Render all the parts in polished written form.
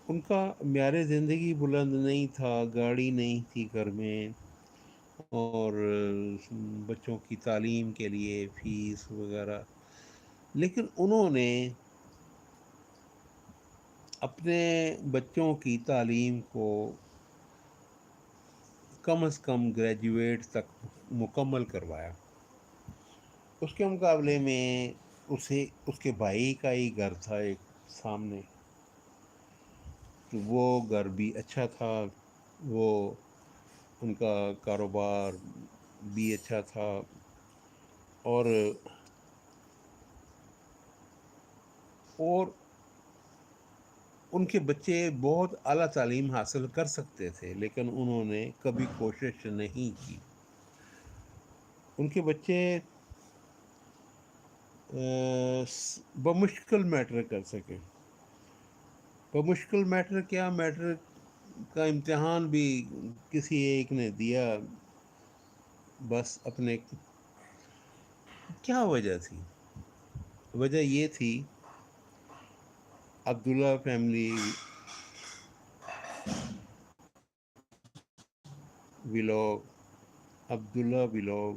ان کا معیار زندگی بلند نہیں تھا، گاڑی نہیں تھی گھر میں، اور بچوں کی تعلیم کے لیے فیس وغیرہ، لیکن انہوں نے اپنے بچوں کی تعلیم کو کم از کم گریجویٹ تک مکمل کروایا۔ اس کے مقابلے میں اس کے بھائی کا ہی گھر تھا ایک سامنے، تو وہ گھر بھی اچھا تھا، وہ ان کا کاروبار بھی اچھا تھا، اور اور ان کے بچے بہت اعلیٰ تعلیم حاصل کر سکتے تھے، لیکن انہوں نے کبھی کوشش نہیں کی۔ ان کے بچے بمشکل میٹرک کر سکے۔ بمشکل میٹرک کیا، میٹرک کا امتحان بھی کسی ایک نے دیا، بس اپنے کیا وجہ تھی؟ وجہ یہ تھی عبداللہ فیملی ولاگ، عبداللہ ولاگ۔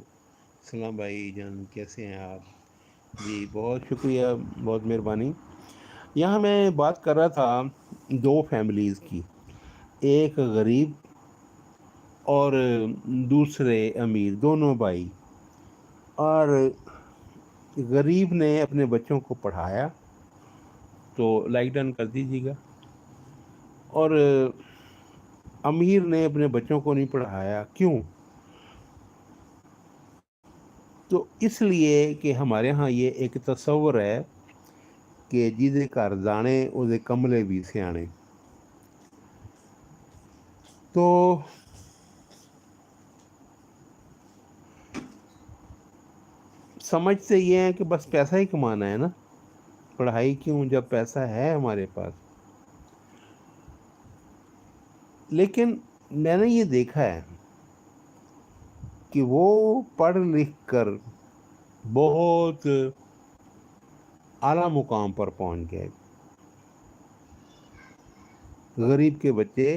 سلام بھائی جان، کیسے ہیں آپ؟ جی بہت شکریہ، بہت مہربانی۔ یہاں میں بات کر رہا تھا دو فیملیز کی، ایک غریب اور دوسرے امیر، دونوں بھائی۔ اور غریب نے اپنے بچوں کو پڑھایا، تو لائک ڈن کر دیجیے گا، اور امیر نے اپنے بچوں کو نہیں پڑھایا۔ کیوں؟ تو اس لیے کہ ہمارے ہاں یہ ایک تصور ہے کہ جیدے گھر جانے اودے کملے بھی سیانے۔ تو سمجھتے یہ ہیں کہ بس پیسہ ہی کمانا ہے نا، پڑھائی کیوں جب پیسہ ہے ہمارے پاس۔ لیکن میں نے یہ دیکھا ہے کہ وہ پڑھ لکھ کر بہت اعلیٰ مقام پر پہنچ گئے۔ غریب کے بچے،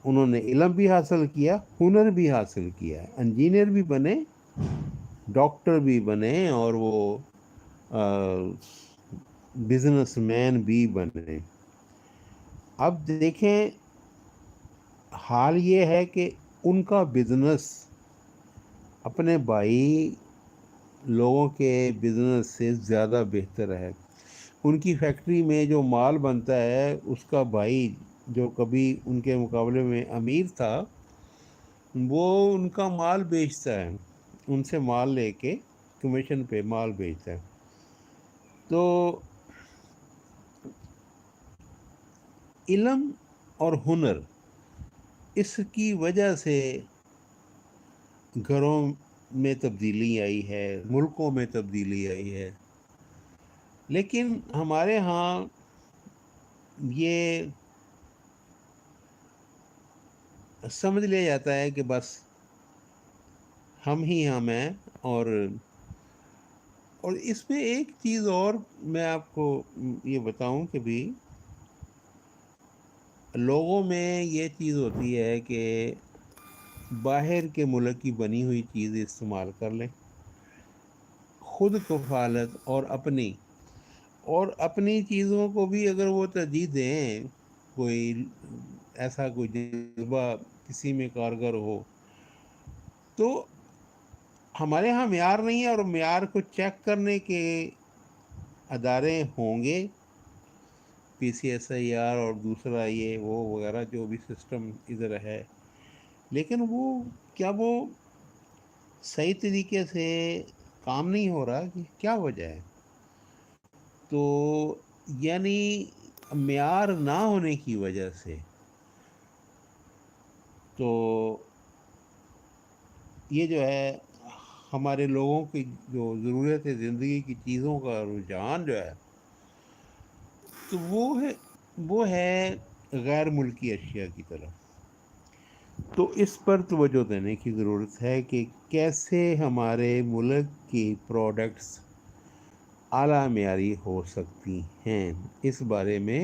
انہوں نے علم بھی حاصل کیا، ہنر بھی حاصل کیا، انجینئر بھی بنے، ڈاکٹر بھی بنے، اور وہ بزنس مین بھی بنے۔ اب دیکھیں، حال یہ ہے کہ ان کا بزنس اپنے بھائی لوگوں کے بزنس سے زیادہ بہتر ہے۔ ان کی فیکٹری میں جو مال بنتا ہے، اس کا بھائی جو کبھی ان کے مقابلے میں امیر تھا، وہ ان کا مال بیچتا ہے، ان سے مال لے کے کمیشن پہ مال بیچتا ہے۔ تو علم اور ہنر، اس کی وجہ سے گھروں میں تبدیلی آئی ہے، ملکوں میں تبدیلی آئی ہے۔ لیکن ہمارے ہاں یہ سمجھ لیا جاتا ہے کہ بس ہم ہی ہم ہیں، اور اس میں ایک چیز اور میں آپ کو یہ بتاؤں کہ بھی لوگوں میں یہ چیز ہوتی ہے کہ باہر کے ملک کی بنی ہوئی چیز استعمال کر لیں، خود کفالت اور اپنی چیزوں کو بھی اگر وہ ترجیح دیں، کوئی ایسا کوئی جذبہ کسی میں کارگر ہو، تو ہمارے ہاں معیار نہیں ہے، اور معیار کو چیک کرنے کے ادارے ہوں گے، پی سی ایس آئی آر اور دوسرا یہ وہ وغیرہ جو بھی سسٹم ادھر ہے، لیکن وہ صحیح طریقے سے کام نہیں ہو رہا، کہ کیا وجہ ہے؟ تو یعنی معیار نہ ہونے کی وجہ سے، تو یہ جو ہے ہمارے لوگوں کی جو ضرورت ہے، زندگی کی چیزوں کا رجحان جو ہے، تو وہ ہے غیر ملکی اشیاء کی طرف۔ تو اس پر توجہ دینے کی ضرورت ہے کہ کیسے ہمارے ملک کی پروڈکٹس اعلیٰ معیاری ہو سکتی ہیں۔ اس بارے میں